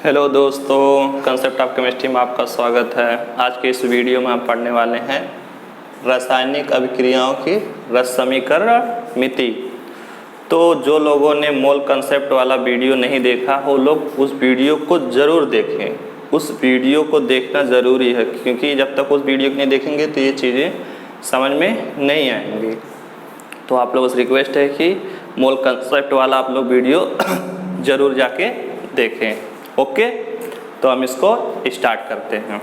Hello दोस्तों, concept of chemistry में आपका स्वागत है। आज के इस वीडियो में हम पढ़ने वाले हैं रासायनिक अभिक्रियाओं की रस समीकरण मिति। तो जो लोगों ने मोल कंसेप्ट वाला वीडियो नहीं देखा वो लोग उस वीडियो को ज़रूर देखें। उस वीडियो को देखना ज़रूरी है क्योंकि जब तक उस वीडियो को नहीं देखेंगे तो ये चीज़ें समझ में नहीं आएंगी। तो आप लोगों से रिक्वेस्ट है कि मोल कंसेप्ट वाला आप लोग वीडियो ज़रूर जाके देखें। ओके, तो हम इसको स्टार्ट करते हैं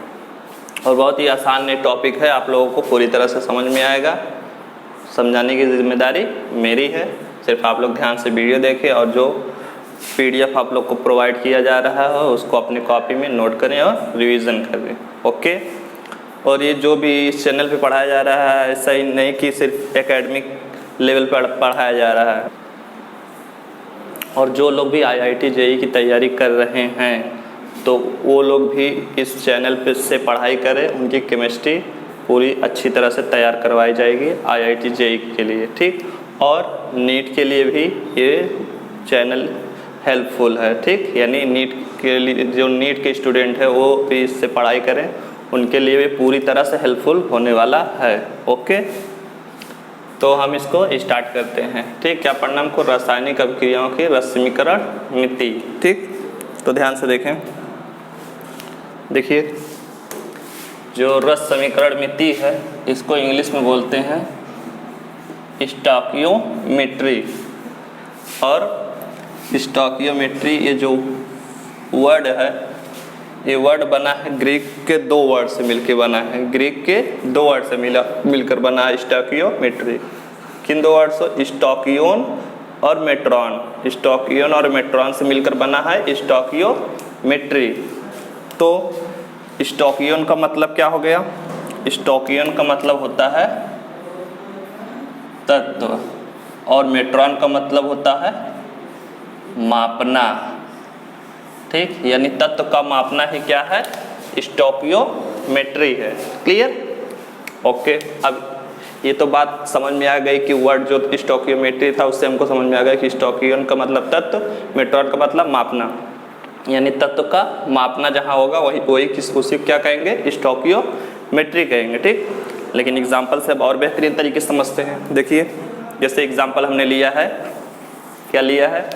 और बहुत ही आसान टॉपिक है, आप लोगों को पूरी तरह से समझ में आएगा। समझाने की जिम्मेदारी मेरी है, सिर्फ आप लोग ध्यान से वीडियो देखें और जो PDF आप लोग को प्रोवाइड किया जा रहा है उसको अपनी कॉपी में नोट करें और रिवीजन करें। ओके, और ये जो भी इस चैनल पे पढ़ाया जा रहा है ऐसा ही नहीं कि सिर्फ एकेडमिक लेवल पर पढ़ाया जा रहा है, और जो लोग भी IIT JEE की तैयारी कर रहे हैं तो वो लोग भी इस चैनल पे से पढ़ाई करें। उनकी केमिस्ट्री पूरी अच्छी तरह से तैयार करवाई जाएगी IIT JEE के लिए, ठीक। और नीट के लिए भी ये चैनल हेल्पफुल है, ठीक। यानी नीट के लिए जो नीट के स्टूडेंट है वो भी इससे पढ़ाई करें, उनके लिए भी पूरी तरह से हेल्पफुल होने वाला है। ओके, तो हम इसको स्टार्ट करते हैं, ठीक। क्या पढ़ना हमको? रासायनिक अभिक्रियाओं की रस समीकरण मिति, ठीक। तो ध्यान से देखें, देखिए जो रस समीकरण मिति है इसको इंग्लिश में बोलते हैं स्टोइकियोमेट्री। और स्टोइकियोमेट्री ये जो वर्ड है ये वर्ड बना है ग्रीक के दो वर्ड से मिलकर बना है। ग्रीक के दो वर्ड से मिलकर बना है स्टोइकियोमेट्री। किन दो वर्ड से? स्टोकियोन और मेट्रॉन। स्टोकियोन और मेट्रॉन से मिलकर बना है स्टोइकियोमेट्री। तो स्टोकियोन का मतलब क्या हो गया? स्टोकियोन का मतलब होता है तत्व और मेट्रॉन का मतलब होता है मापना, ठीक। यानी तत्व का मापना ही क्या है? स्टोइकियोमेट्री है। क्लियर? ओके, अब ये तो बात समझ में आ गई कि वर्ड जो स्टोइकियोमेट्री था उससे हमको समझ में आ गया कि स्टोकियोन का मतलब तत्व, मेट्रॉन का मतलब मापना। यानी तत्व का मापना जहाँ होगा वही उसी क्या कहेंगे? स्टोइकियोमेट्री कहेंगे, ठीक। लेकिन एग्जाम्पल से अब और बेहतरीन तरीके से समझते हैं। देखिए जैसे एग्जाम्पल हमने लिया है, क्या लिया है?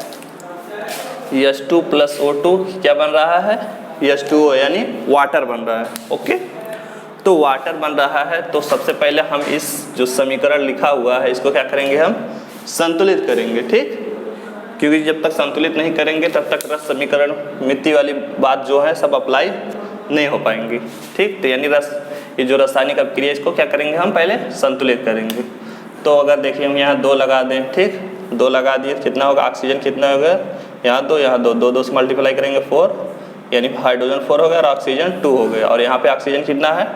H2 + O2 क्या बन रहा है? H2O यानी वाटर बन रहा है। ओके, तो वाटर बन रहा है तो सबसे पहले हम इस जो समीकरण लिखा हुआ है इसको क्या करेंगे? हम संतुलित करेंगे, ठीक। क्योंकि जब तक संतुलित नहीं करेंगे तब तक रस समीकरण मिति वाली बात जो है सब अप्लाई नहीं हो पाएंगी, ठीक। तो यानी ये जो रासायनिक अभिक्रिया इसको क्या करेंगे? हम पहले संतुलित करेंगे। तो अगर देखिए हम यहाँ 2 लगा दें, ठीक, 2 लगा दिए, कितना होगा? ऑक्सीजन कितना होगा? यहाँ 2, यहाँ 2, 2 से मल्टीप्लाई करेंगे 4, यानी हाइड्रोजन 4 हो गया और ऑक्सीजन 2 हो गया। और यहाँ पे ऑक्सीजन कितना है?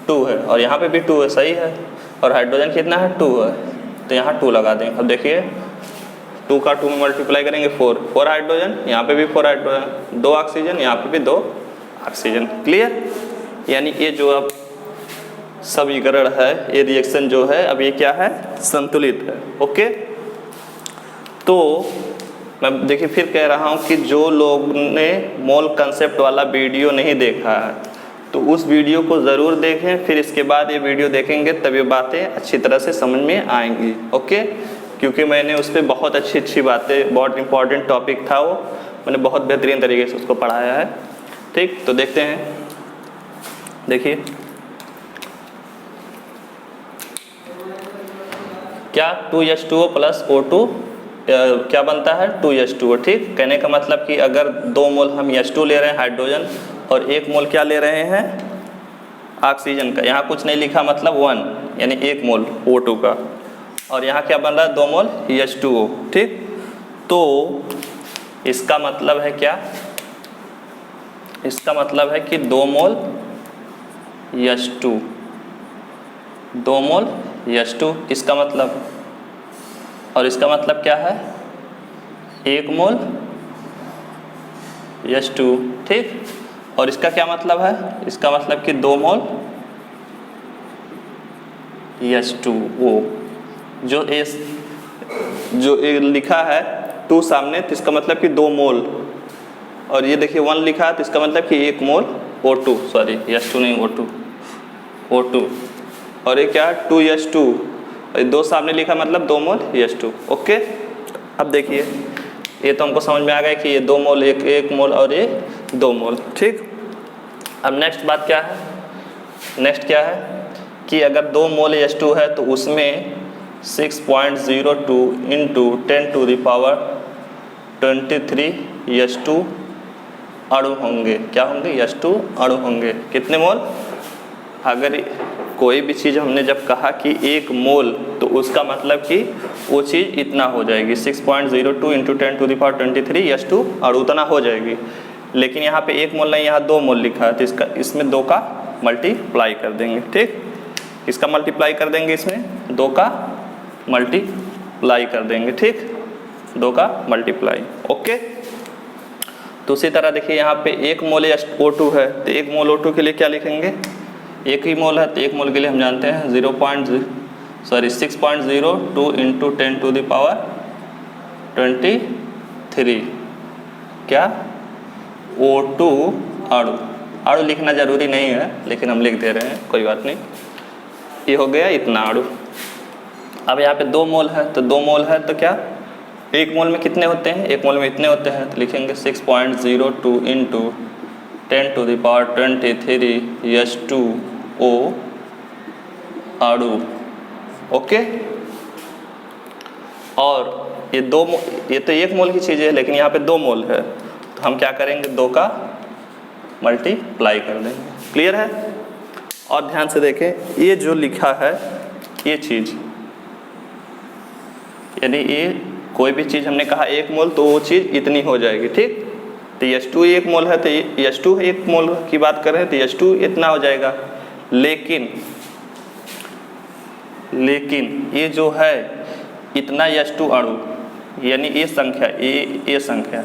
2 है, और यहाँ पे भी 2 है, सही है। और हाइड्रोजन कितना है? 2 है, तो यहाँ 2 लगा देंगे। अब देखिए 2 का 2 में मल्टीप्लाई करेंगे 4 हाइड्रोजन, यहाँ पे भी 4 हाइड्रोजन, 2 ऑक्सीजन, यहाँ पे भी 2 ऑक्सीजन। क्लियर? यानी ये जो अब समीकरण है, ये रिएक्शन जो है अब ये क्या है? संतुलित है। ओके, तो मैं देखिए फिर कह रहा हूँ कि जो लोग ने मोल कंसेप्ट वाला वीडियो नहीं देखा है तो उस वीडियो को ज़रूर देखें, फिर इसके बाद ये वीडियो देखेंगे तब ये बातें अच्छी तरह से समझ में आएंगी। ओके, क्योंकि मैंने उस पर बहुत अच्छी बातें, बहुत इंपॉर्टेंट टॉपिक था वो, मैंने बहुत बेहतरीन तरीके से उसको पढ़ाया है, ठीक। तो देखते हैं, देखिए क्या 2H2O + O2 क्या बनता है? 2H2O, ठीक। कहने का मतलब कि अगर 2 मोल हम H2 ले रहे हैं हाइड्रोजन और 1 मोल क्या ले रहे हैं? ऑक्सीजन का। यहाँ कुछ नहीं लिखा, मतलब 1 यानी 1 मोल O2 का, और यहाँ क्या बन रहा है? 2 मोल H2O, ठीक। तो इसका मतलब है क्या? इसका मतलब है कि 2 मोल H2, 2 मोल H2 इसका मतलब, और इसका मतलब क्या है? 1 मोल H2, ठीक। और इसका क्या मतलब है? इसका मतलब कि 2 मोल H2O। जो लिखा है 2 सामने, तो इसका मतलब कि 2 मोल और ये देखिए 1 लिखा है, तो इसका मतलब कि 1 मोल O2, सॉरी H2 नहीं O2, और ये क्या है 2H2, और 2 सामने लिखा मतलब 2 मोल H2। ओके, अब देखिए ये तो हमको समझ में आ गया कि ये 2 मोल, एक मोल और ये 2 मोल। ठीक, अब नेक्स्ट बात क्या है, नेक्स्ट क्या है कि अगर 2 मोल H2 है तो उसमें 6.02 इंटू 10⁻23 H2 अणु होंगे। क्या होंगे? H2 अणु होंगे। कितने मोल? अगर कोई भी चीज़ हमने जब कहा कि 1 मोल, तो उसका मतलब कि वो चीज़ इतना हो जाएगी, 6.02 इंटू 10⁻23 H2 और उतना हो जाएगी। लेकिन यहाँ पे 1 मोल नहीं, यहाँ 2 मोल लिखा है, तो इसमें 2 का मल्टीप्लाई कर देंगे। ठीक, इसका मल्टीप्लाई कर देंगे, इसमें 2 का मल्टीप्लाई कर देंगे। ठीक, 2 का मल्टीप्लाई। ओके, तो उसी तरह देखिए यहाँ पे 1 मोल O2 है, तो 1 मोल O2 के लिए क्या लिखेंगे? 1 ही मोल है, तो 1 मोल के लिए हम जानते हैं 6.02 इंटू 10⁻23 क्या O2 अणु। अणु लिखना जरूरी नहीं है, लेकिन हम लिख दे रहे हैं, कोई बात नहीं। ये हो गया इतना अणु। अब यहाँ पे 2 मोल है, तो 2 मोल है तो क्या 1 मोल में कितने होते हैं? 1 मोल में इतने होते हैं, तो लिखेंगे 6.02 इंटू 10⁻23 H2O अणु। ओके, और ये तो 1 मोल की चीज़ है, लेकिन यहाँ पे 2 मोल है, तो हम क्या करेंगे? 2 का मल्टीप्लाई कर देंगे। क्लियर है? और ध्यान से देखें, ये जो लिखा है ये चीज़, यानी ये कोई भी चीज़ हमने कहा 1 मोल, तो वो चीज़ इतनी हो जाएगी। ठीक, तो H2 1 मोल है, तो H2 1 मोल की बात कर रहे हैं, तो H2 इतना हो जाएगा। लेकिन ये जो है इतना H2 अणु, यानी ये संख्या, ये संख्या,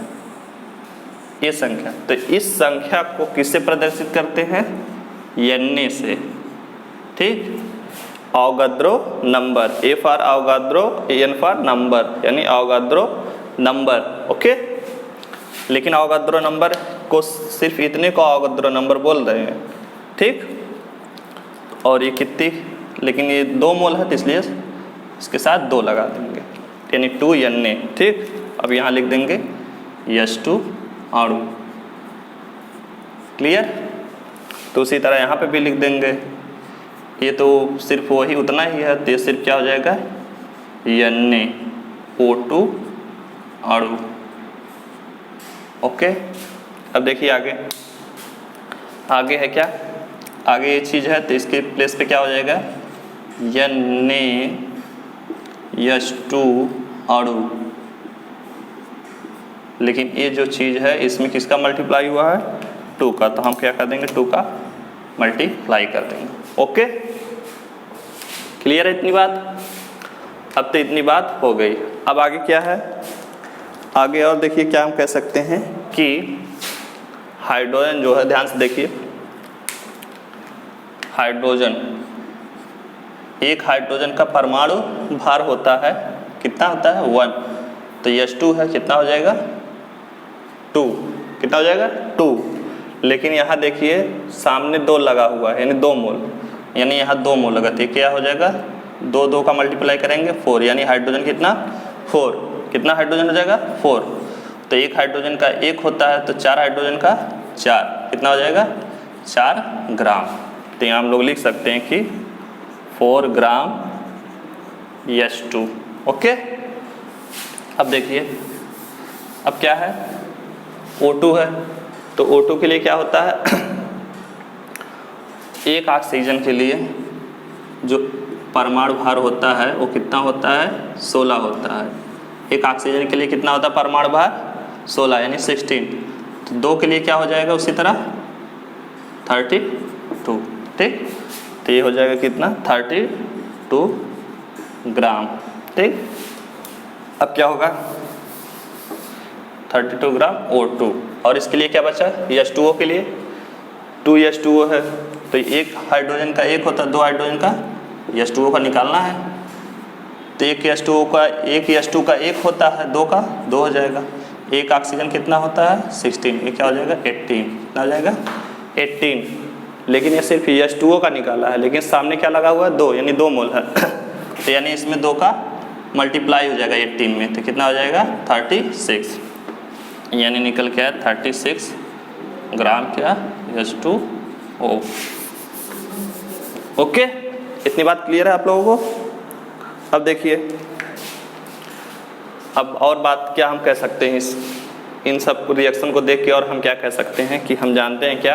तो इस संख्या को किससे प्रदर्शित करते हैं? Na से। ठीक, Avogadro number, A for Avogadro, N for number, यानी अवोगाद्रो नंबर। ओके, लेकिन अवोगाद्रो नंबर को सिर्फ इतने को अवोगाद्रो नंबर बोल रहे हैं। ठीक, और ये कितनी, लेकिन ये 2 मोल है, तो इसलिए इसके साथ 2 लगा देंगे, यानी 2 Na। ठीक, अब यहाँ लिख देंगे H2 अणु। क्लियर? तो उसी तरह यहाँ पे भी लिख देंगे। ये तो सिर्फ वही उतना ही है, तो ये सिर्फ क्या हो जाएगा? NaO2 अणु। ओके, अब देखिए आगे है क्या? आगे ये चीज़ है, तो इसके प्लेस पे क्या हो जाएगा? NaH2 अणु। लेकिन ये जो चीज़ है इसमें किसका मल्टीप्लाई हुआ है? 2 का, तो हम क्या कर देंगे? 2 का मल्टीप्लाई कर देंगे। ओके, क्लियर है इतनी बात? अब तो इतनी बात हो गई। अब आगे क्या है? आगे और देखिए क्या हम कह सकते हैं कि हाइड्रोजन जो है, ध्यान से देखिए, हाइड्रोजन, एक हाइड्रोजन का परमाणु भार होता है, कितना होता है? 1। तो H2 है, कितना हो जाएगा? 2। कितना हो जाएगा? 2। लेकिन यहाँ देखिए सामने 2 लगा हुआ है, यानी 2 मोल, यानी यहाँ 2 मोल लगा, तो क्या हो जाएगा? 2 का मल्टीप्लाई करेंगे 4, यानी हाइड्रोजन कितना? 4। कितना हाइड्रोजन हो जाएगा? 4। तो एक हाइड्रोजन का 1 होता है, तो 4 हाइड्रोजन का 4, कितना हो जाएगा? 4 ग्राम। तो यहाँ हम लोग लिख सकते हैं कि 4 ग्राम H2। ओके, अब देखिए, अब क्या है? O2 है, तो O2 के लिए क्या होता है? एक ऑक्सीजन के लिए जो परमाणु भार होता है वो कितना होता है? 16 होता है। एक ऑक्सीजन के लिए कितना होता है परमाणु भार? 16, यानी 16। तो 2 के लिए क्या हो जाएगा? उसी तरह 32। ठीक, तो ये हो जाएगा कितना? 32 ग्राम। ठीक, अब क्या होगा? 32 ग्राम O2। और इसके लिए क्या बचा? H2O के लिए 2 H2O है, तो एक हाइड्रोजन का 1 होता है, 2 हाइड्रोजन का H2O का निकालना है, तो एक H2 का 1 होता है, 2 का 2 हो जाएगा। एक ऑक्सीजन कितना होता है 16, ये क्या हो जाएगा 18, कितना हो जाएगा 18। लेकिन ये सिर्फ H2O का निकाला है, लेकिन सामने क्या लगा हुआ है 2, यानी 2 मोल है तो यानी इसमें 2 का मल्टीप्लाई हो जाएगा 18 में, तो कितना हो जाएगा 36, यानी निकल के आया 36 ग्राम क्या H2O। ओके, इतनी बात क्लियर है आप लोगों को। अब देखिए, अब और बात क्या हम कह सकते हैं इन सब रिएक्शन को देख के, और हम क्या कह सकते हैं कि हम जानते हैं क्या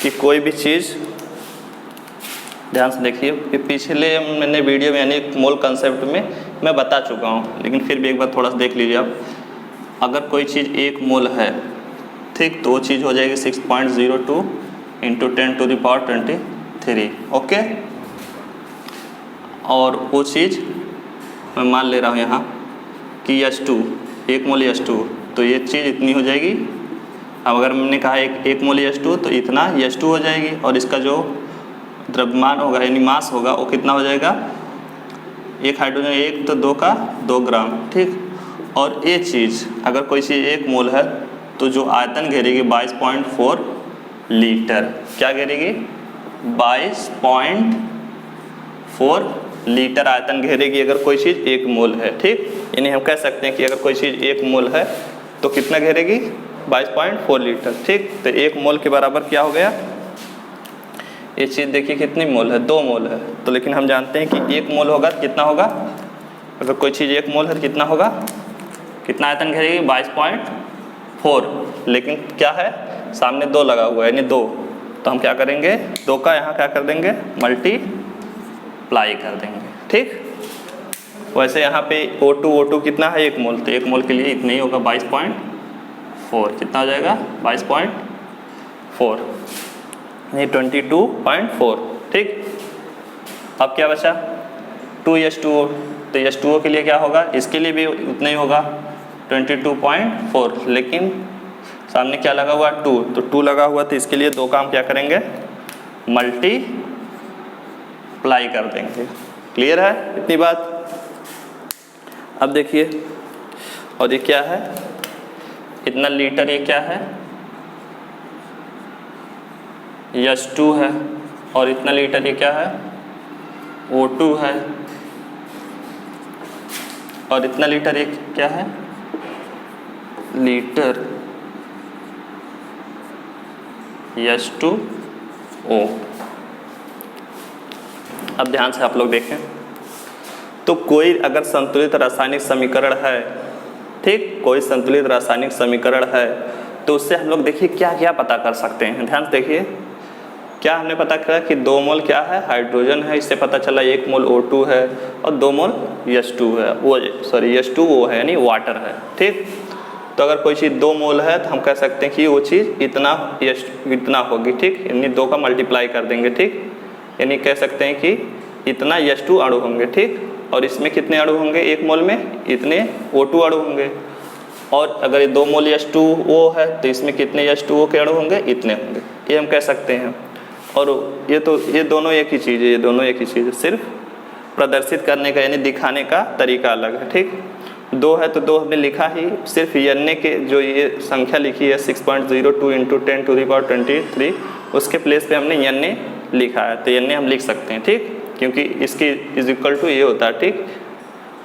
कि कोई भी चीज़, ध्यान से देखिए, पिछले मैंने वीडियो में यानी मोल कंसेप्ट में मैं बता चुका हूँ, लेकिन फिर भी एक बार थोड़ा सा देख लीजिए आप। अगर कोई चीज़ 1 मोल है, ठीक, तो वो चीज़ हो जाएगी 6.02 इंटू 10⁻23, ओके। और वो चीज़ मैं मान ले रहा हूँ यहाँ कि H2, 1 मोल H2, तो ये चीज़ इतनी हो जाएगी। अब अगर मैंने कहा एक मोल H2 तो इतना H2 हो जाएगी, और इसका जो द्रव्यमान होगा यानी मास होगा वो कितना हो जाएगा, एक हाइड्रोजन 1 तो 2 का 2 ग्राम, ठीक। और ये चीज़ अगर कोई चीज़ 1 मोल है तो जो आयतन घेरेगी 22.4 लीटर, क्या घेरेगी 22.4 लीटर आयतन घेरेगी अगर कोई चीज़ 1 मोल है, ठीक। यानी हम कह सकते हैं कि अगर कोई चीज़ 1 मोल है तो कितना घेरेगी 22.4 लीटर, ठीक। तो 1 मोल के बराबर क्या हो गया, ये चीज़ देखिए कितनी मोल है, 2 मोल है। तो लेकिन हम जानते हैं कि 1 मोल होगा तो कितना होगा, अगर कोई चीज़ 1 मोल है तो कितना होगा, कितना आयतन घेरेगी 22.4, लेकिन क्या है सामने 2 लगा हुआ है यानी 2, तो हम क्या करेंगे 2 का यहाँ क्या कर देंगे मल्टीप्लाई कर देंगे, ठीक। वैसे यहाँ पे O2 कितना है 1 मोल, तो 1 मोल के लिए इतना ही होगा 22.4, कितना हो जाएगा 22.4 नहीं 22.4, ठीक। अब क्या बचा 2H2O, तो H2O के लिए क्या होगा, इसके लिए भी उतना ही होगा 22.4, लेकिन सामने क्या लगा हुआ 2, तो 2 लगा हुआ तो इसके लिए 2 का हम क्या करेंगे मल्टीप्लाई कर देंगे। क्लियर है इतनी बात। अब देखिए, और ये क्या है इतना लीटर, ये क्या है H2 है, और इतना लीटर ये क्या है O2 है, और इतना लीटर ये क्या है लीटर H2O। अब ध्यान से आप लोग देखें, तो कोई अगर संतुलित रासायनिक समीकरण है, ठीक, कोई संतुलित रासायनिक समीकरण है तो उससे हम लोग देखिए क्या क्या पता कर सकते हैं। ध्यान से देखिए, क्या हमने पता करा कि 2 मोल क्या है हाइड्रोजन है, इससे पता चला 1 मोल O2 है और 2 मोल H2 है, वो सॉरी H2O है यानी वाटर है, ठीक। तो अगर कोई चीज़ 2 मोल है तो हम कह सकते हैं कि वो चीज़ इतना होगी, ठीक, यानी 2 का मल्टीप्लाई कर देंगे, ठीक। यानी कह सकते हैं कि इतना H2 अणु होंगे, ठीक। और इसमें कितने अणु होंगे 1 मोल में, इतने O2 अणु होंगे। और अगर ये 2 मोल H2O है तो इसमें कितने H2O के अणु होंगे, इतने होंगे, ये हम कह सकते हैं। और ये दोनों एक ही चीज़ है, ये दोनों एक ही चीज़ है, सिर्फ प्रदर्शित करने का यानी दिखाने का तरीका अलग है, ठीक। 2 है तो 2 हमने लिखा ही, सिर्फ N के जो ये संख्या लिखी है 6.02 इंटू 10⁻23, उसके प्लेस पे हमने N लिखा है, तो N हम लिख सकते हैं, ठीक, क्योंकि इसकी इज इक्वल टू ये होता है, ठीक।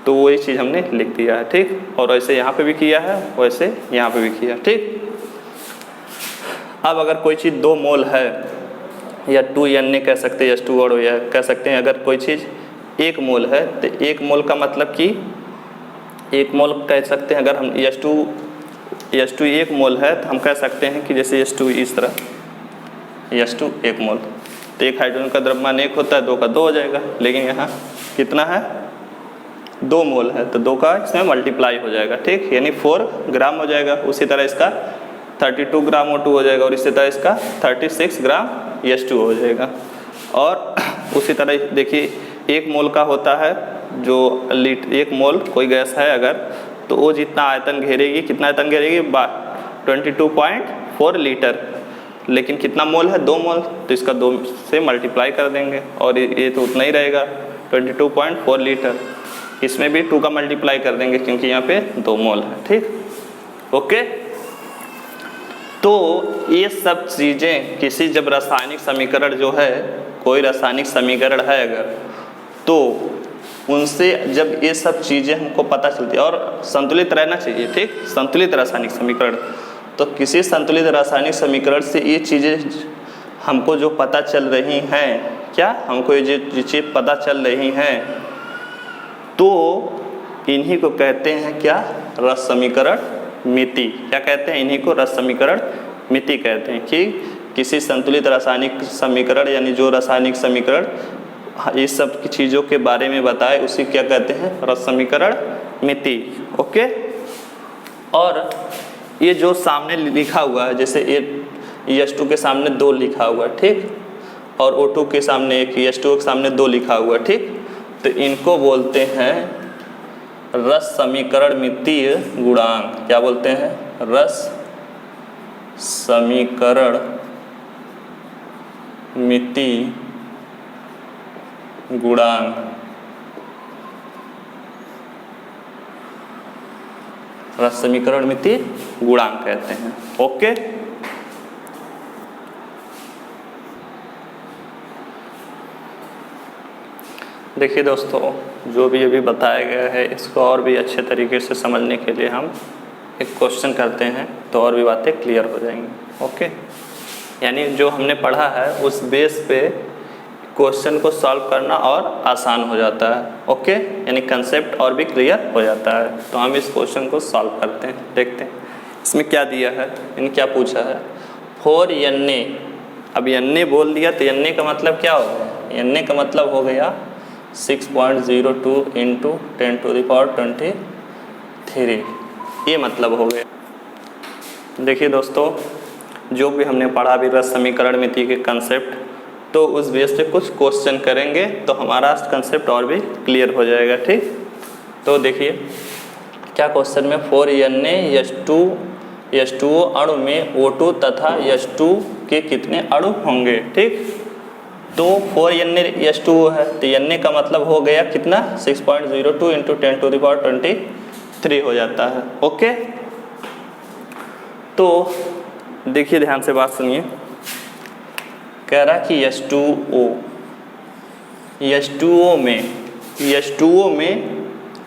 तो वही चीज़ हमने लिख दिया है, ठीक। और वैसे यहाँ पे भी किया है, वैसे यहाँ पे भी किया, ठीक। अब अगर कोई चीज़ 2 मोल है या 2N कह सकते हैं, H2 और या कह सकते हैं, अगर कोई चीज़ 1 मोल है तो 1 मोल का मतलब कि 1 मोल कह सकते हैं। अगर हम H2 1 मोल है तो हम कह सकते हैं कि जैसे H2 इस तरह, H2 1 मोल, तो एक हाइड्रोजन का द्रव्यमान 1 होता है, 2 का 2 हो जाएगा। लेकिन यहाँ कितना है 2 मोल है तो 2 का इसमें मल्टीप्लाई हो जाएगा, ठीक, यानी 4 ग्राम हो जाएगा। उसी तरह इसका 32 ग्राम O2 हो जाएगा, और इसी तरह इसका 36 ग्राम H2 हो जाएगा। और उसी तरह देखिए 1 मोल का होता है जो 1 मोल कोई गैस है अगर, तो वो जितना आयतन घेरेगी, कितना आयतन घेरेगी 22.4 लीटर। लेकिन कितना मोल है 2 मोल, तो इसका 2 से मल्टीप्लाई कर देंगे और ये तो उतना ही रहेगा 22.4 लीटर। इसमें भी 2 का मल्टीप्लाई कर देंगे क्योंकि यहाँ पे 2 मोल है, ठीक। ओके। तो ये सब चीज़ें किसी जब रासायनिक समीकरण जो है, कोई रासायनिक समीकरण है अगर, तो उनसे जब ये सब चीज़ें हमको पता चलती है, और संतुलित रहना चाहिए, ठीक, संतुलित रासायनिक समीकरण। तो किसी संतुलित रासायनिक समीकरण से ये चीज़ें हमको जो पता चल रही हैं, क्या हमको ये चीज़ें पता चल रही हैं, तो इन्हीं को कहते हैं क्या, रस समीकरण मिति। क्या कहते हैं, इन्हीं को रस समीकरण मिति कहते हैं। कि किसी संतुलित रासायनिक समीकरण यानी जो रासायनिक समीकरण इस सब की चीज़ों के बारे में बताए उसी क्या कहते हैं, रस समीकरण मिति। ओके। और ये जो सामने लिखा हुआ है, जैसे H2 के सामने 2 लिखा हुआ है, ठीक, और O2 के सामने 1, H2 के सामने 2 लिखा हुआ है, ठीक, तो इनको बोलते हैं रस समीकरण मितीय गुणांक। क्या बोलते हैं, रस समीकरण मितीय गुणांक। रस समीकरण मितीय गुणांक कहते हैं। ओके। देखिए दोस्तों, जो भी अभी बताया गया है इसको और भी अच्छे तरीके से समझने के लिए हम एक क्वेश्चन करते हैं, तो और भी बातें क्लियर हो जाएंगी। ओके। यानी जो हमने पढ़ा है उस बेस पे क्वेश्चन को सॉल्व करना और आसान हो जाता है। ओके, यानी कंसेप्ट और भी क्लियर हो जाता है। तो हम इस क्वेश्चन को सॉल्व करते हैं, देखते हैं इसमें क्या दिया है, यानी क्या पूछा है। 4 Na, अब Na बोल दिया तो Na का मतलब क्या हो गया, Na का मतलब हो गया 6.02 × 10⁻23, ये मतलब हो गया। देखिए दोस्तों, जो भी हमने पढ़ा भी रस समीकरण मिति के कंसेप्ट, तो उस बेस पे कुछ क्वेश्चन करेंगे तो हमारा कंसेप्ट और भी क्लियर हो जाएगा, ठीक। तो देखिए क्या क्वेश्चन में, 4 Na H2O अणु में O2 तथा H2 के कितने अणु होंगे, ठीक। तो 4 Na H2O है, तो Na का मतलब हो गया कितना, 6.02 × 10⁻23 हो जाता है। ओके। तो देखिए ध्यान से बात सुनिए, कह रहा कि H2O में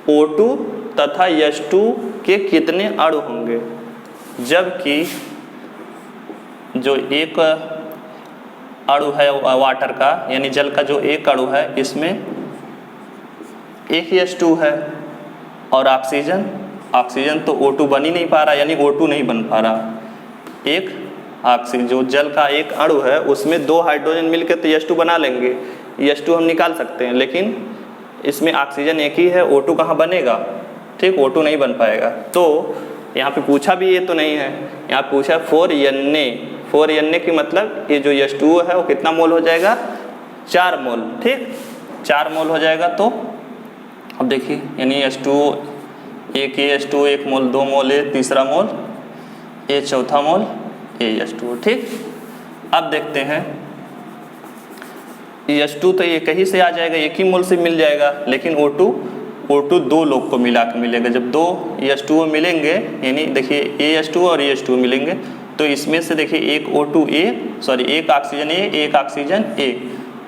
O2 तथा H2 के कितने अणु होंगे, जबकि जो एक अणु है वाटर का यानी जल का जो एक अणु है इसमें एक H2 है, और ऑक्सीजन तो O2 बन ही नहीं पा रहा, यानी O2 नहीं बन पा रहा। एक ऑक्सीजन जो जल का एक अणु है उसमें 2 हाइड्रोजन मिलकर तो H2 बना लेंगे, H2 हम निकाल सकते हैं, लेकिन इसमें ऑक्सीजन एक ही है, O2 कहाँ बनेगा, ठीक, O2 नहीं बन पाएगा। तो यहाँ पे पूछा भी ये तो नहीं है, यहाँ पूछा 4 Na की मतलब ये जो H2O है वो कितना मोल हो जाएगा, 4 मोल, ठीक, 4 मोल हो जाएगा। तो अब देखिए, यानी H2O एक H2O 1 मोल, 2 मोल है, तीसरा मोल ये, चौथा मोल ये H2O, ठीक। अब देखते हैं H2 तो एक ही से आ जाएगा, एक ही मोल से मिल जाएगा, लेकिन O2 2 लोग को मिला के मिलेगा। जब 2 H2O मिलेंगे, यानी देखिए H2O और H2O मिलेंगे, तो इसमें से देखिए एक एक ऑक्सीजन एक ऑक्सीजन A,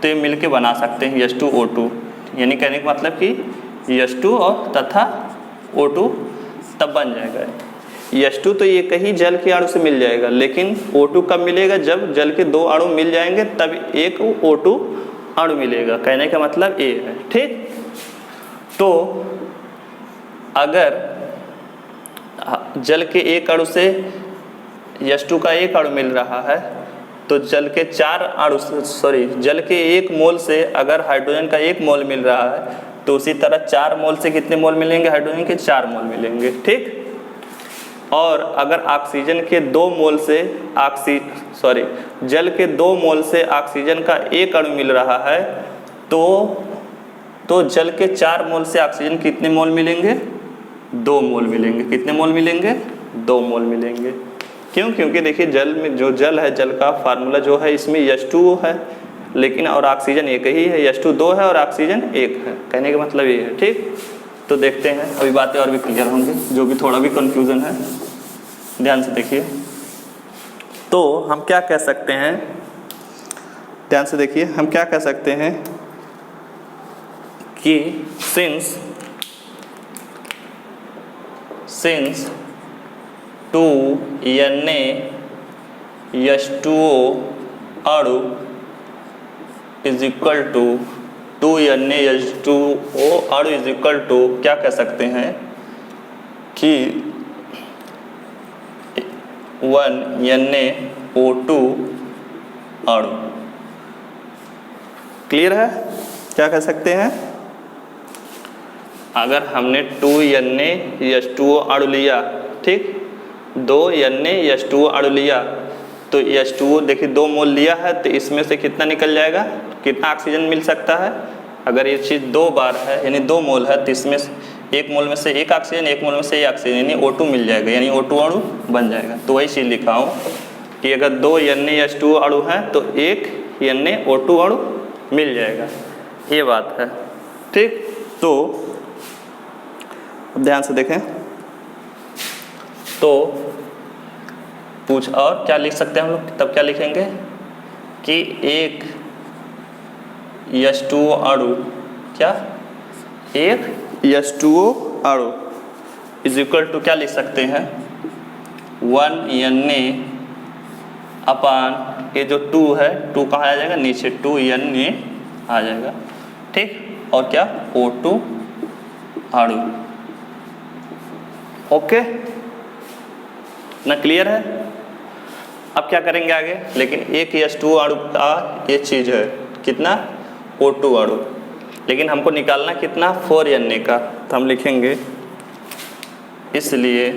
तो ये मिल के बना सकते हैं H2O2। यानी कहने का मतलब कि H2 और तथा O2 तब बन जाएगा। H2 तो एक ही जल के अणु से मिल जाएगा, लेकिन O2 कब मिलेगा, जब जल के 2 अणु मिल जाएंगे तब एक O2 अणु मिलेगा। कहने का मतलब ये है, ठीक। तो अगर जल के एक अणु से H2 का एक अणु मिल रहा है, तो जल के 1 मोल से अगर हाइड्रोजन का 1 मोल मिल रहा है, तो उसी तरह 4 मोल से कितने मोल मिलेंगे, हाइड्रोजन के 4 मोल मिलेंगे, ठीक। और अगर ऑक्सीजन के 2 मोल से जल के 2 मोल से ऑक्सीजन का 1 अणु मिल रहा है, तो जल के 4 मोल से ऑक्सीजन कितने मोल मिलेंगे, 2 मोल मिलेंगे। कितने मोल मिलेंगे, 2 मोल मिलेंगे। क्यों, क्योंकि देखिए जल में जो जल है, जल का फार्मूला जो है इसमें H2O है, लेकिन और ऑक्सीजन एक ही है, H2 2 है और ऑक्सीजन 1 है। कहने का मतलब ये है, ठीक। तो देखते हैं, अभी बातें और भी क्लियर होंगी, जो भी थोड़ा भी कन्फ्यूज़न है ध्यान से देखिए, तो हम क्या कह सकते हैं, ध्यान से देखिए, हम क्या कह सकते हैं कि सिंस 2Na अणु इज इक्वल टू 2Na अणु इज इक्वल टू क्या कह सकते हैं कि 1NaO2 अणु। क्लियर है? क्या कह सकते हैं, अगर हमने 2Na अणु लिया, ठीक, 2Na अणु लिया, तो H2O देखिए 2 मोल लिया है, तो इसमें से कितना निकल जाएगा, कितना ऑक्सीजन मिल सकता है। अगर ये चीज़ 2 बार है यानी 2 मोल है, तो इसमें 1 मोल में से 1 ऑक्सीजन, 1 मोल में से 1 ऑक्सीजन यानी O2 मिल जाएगा, यानी O2 अणु बन जाएगा। तो वही चीज़ लिखा हूँ कि अगर 2 Na अणु हैं तो 1 NaO2 अणु मिल जाएगा, ये बात है, ठीक। तो अब ध्यान से देखें, तो पूछ और क्या लिख सकते हैं हम लोग, तब क्या लिखेंगे कि एक H2O अणु, क्या, एक H2O अणु इज इक्वल टू क्या लिख सकते हैं, 1Na अपान ये जो 2 है, 2 कहाँ आ जाएगा, नीचे 2Na आ जाएगा, ठीक, और क्या, O2 अणु। ओके ना, क्लियर है? अब क्या करेंगे आगे, लेकिन एक H2O अणु का ये चीज़ है कितना, O2 अणु, लेकिन हमको निकालना कितना, 4Na का, तो हम लिखेंगे इसलिए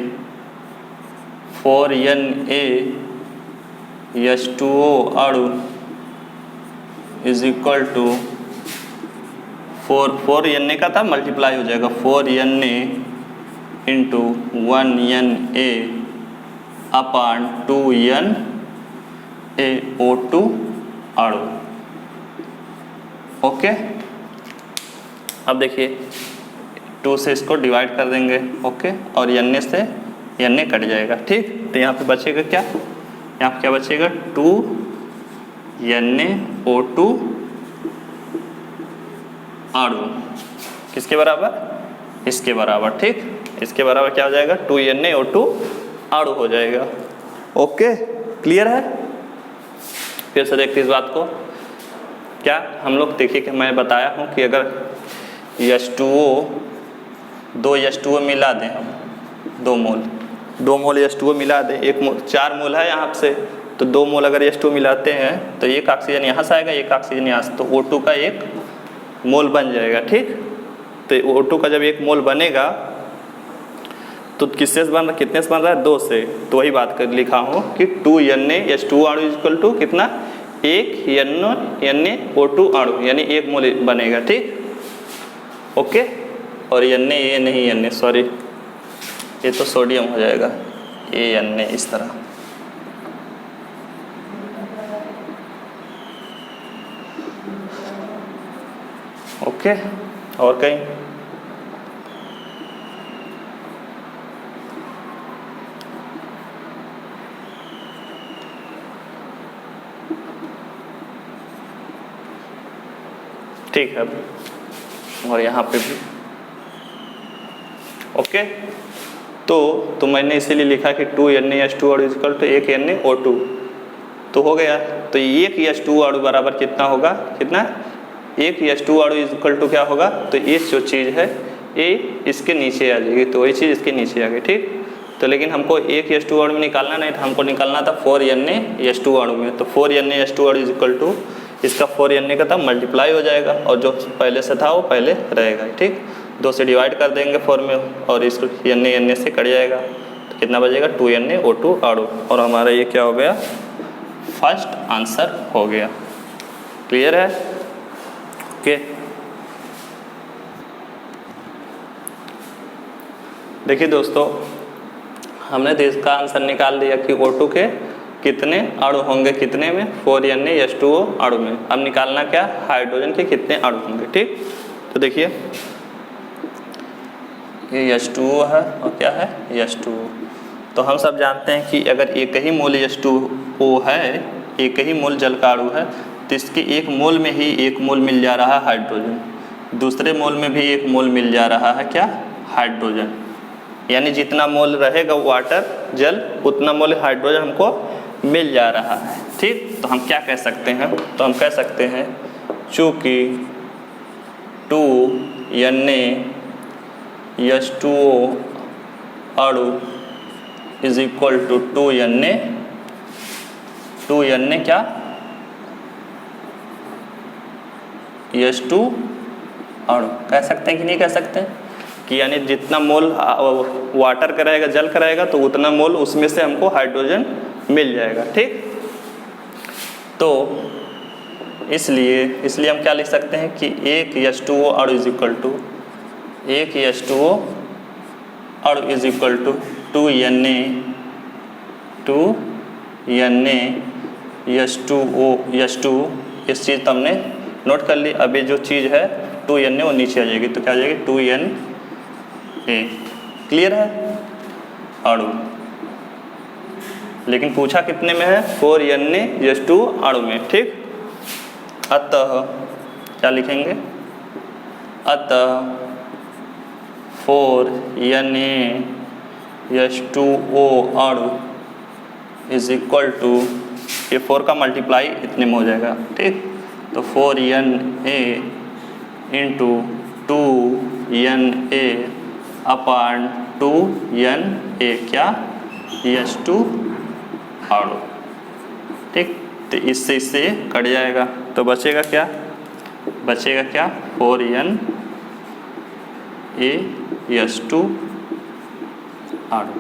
4Na H2O अणु इज इक्वल टू 4Na का था, मल्टीप्लाई हो जाएगा 4Na इंटू 1Na अपान 2NaO2 अणु। ओके, अब देखिए 2 से इसको डिवाइड कर देंगे, ओके, और Na से Na कट जाएगा, ठीक। तो यहाँ पे बचेगा क्या, यहाँ पे क्या बचेगा, 2NaO2 अणु किसके बराबर, इसके बराबर, ठीक। इसके बराबर क्या हो जाएगा, 2NaO2 अणु हो जाएगा। ओके, क्लियर है? फिर से देखते इस बात को, क्या हम लोग देखिए कि मैं बताया हूँ कि अगर दो H2O मिला दें हम, 2 मोल H2O मिला दें, 1 मोल 4 मोल है यहाँ से, तो 2 मोल अगर H2O मिलाते हैं तो 1 ऑक्सीजन यहाँ से आएगा, 1 ऑक्सीजन यहाँ से, तो O2 का 1 मोल बन जाएगा, ठीक। तो O2 का जब 1 मोल बनेगा तो किससे बन रहा, कितने से बन रहा है, 2 से। तो वही बात कर लिखा हूँ कि 2Na अणु इक्वल टू कितना, 1 NaO2 अणु, यानी 1 मोल बनेगा, ठीक। ओके, और Na ये नहीं Na, सॉरी, ये तो सोडियम हो जाएगा, Na इस तरह। ओके, और कहीं, ठीक है, और यहाँ पे भी ओके। तो मैंने इसीलिए लिखा कि 2Na अणु इक्वल टू 1 NaO2, तो हो गया। तो 1 H2O अणु बराबर कितना होगा, कितना, 1 H2O अणु इक्वल टू क्या होगा, तो ये जो चीज़ है ये इसके नीचे आ जाएगी, तो वही चीज़ इसके नीचे आ गई, ठीक। तो लेकिन हमको 1 H2O अणु में निकालना नहीं था, हमको निकालना था 4Na अणु में। तो 4Na अणु इज इक्वल टू इसका 4Na का था, मल्टीप्लाई हो जाएगा, और जो पहले से था वो पहले रहेगा, ठीक। 2 से डिवाइड कर देंगे 4 में, और इसको Na से कट जाएगा, तो कितना बचेगा, 2NaO2 अणु, और हमारा ये क्या हो गया, फर्स्ट आंसर हो गया। क्लियर है? ओके, देखिए दोस्तों, हमने तो इसका आंसर निकाल दिया कि O2 के कितने अणु होंगे, कितने में, 4Na अणु में। अब निकालना क्या, हाइड्रोजन के कितने अणु होंगे, ठीक। तो देखिए ये H2O है और क्या है, H2O, तो हम सब जानते हैं कि अगर एक ही मोल H2O है, एक ही मोल जल का अणु है, तो इसके एक मोल में ही एक मोल मिल जा रहा है हाइड्रोजन, दूसरे मोल में भी एक मोल मिल जा रहा है क्या, हाइड्रोजन। यानी जितना मोल रहेगा वाटर जल उतना मोल हाइड्रोजन हमको मिल जा रहा है। ठीक, तो हम क्या कह सकते हैं, तो हम कह सकते हैं चूँकि 2Na H2O अणु इज इक्वल टू 2Na क्या, H2 अणु कह सकते हैं कि नहीं कह सकते हैं कि यानी जितना मोल वाटर का रहेगा जल का रहेगा तो उतना मोल उसमें से हमको हाइड्रोजन मिल जाएगा। ठीक, तो इसलिए हम क्या लिख सकते हैं कि एक H2O अणु इज इक्वल टू एक H2O अणु is equal to 2Na H2 इस चीज़ तो हमने नोट कर ली। अभी जो चीज़ है 2Na वो नीचे आ जाएगी, तो क्या आ जाएगी 2Na। क्लियर है अणु, लेकिन पूछा कितने में है, 4Na H2 अणु में। ठीक, अतः क्या लिखेंगे, अतः 4Na H2O अणु इज इक्वल टू, ये 4 का मल्टीप्लाई इतने में हो जाएगा। ठीक, तो 4Na इंटू 2Na अपान 2Na क्या, H2 अणु। ठीक, तो इससे कट जाएगा, तो बचेगा क्या, 4Na H2 अणु।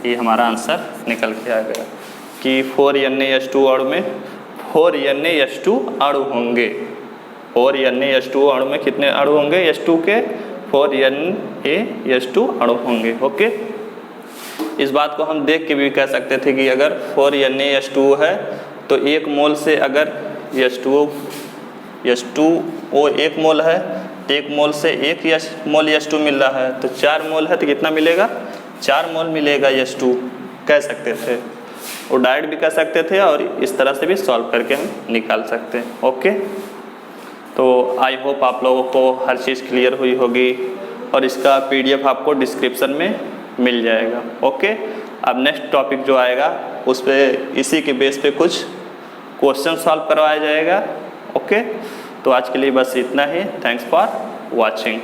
ये हमारा आंसर निकल के आ गया कि 4Na H2 अणु में 4Na H2 अणु होंगे। 4Na H2 अणु में कितने अणु होंगे, H2 के 4Na H2 अणु होंगे। ओके, इस बात को हम देख के भी कह सकते थे कि अगर 4Na H2O है तो एक मोल से अगर H2O एक मोल है तो एक मोल से एक मोल H2 मिल रहा है, तो 4 मोल है तो कितना मिलेगा, 4 मोल मिलेगा H2 कह सकते थे। और डायरेक्ट भी कह सकते थे और इस तरह से भी सॉल्व करके हम निकाल सकते हैं। ओके, तो आई होप आप लोगों को हर चीज़ क्लियर हुई होगी और इसका PDF आपको डिस्क्रिप्शन में मिल जाएगा। ओके, अब नेक्स्ट टॉपिक जो आएगा उस पर इसी के बेस पे कुछ क्वेश्चन सॉल्व करवाया जाएगा। ओके, तो आज के लिए बस इतना ही। Thanks for watching.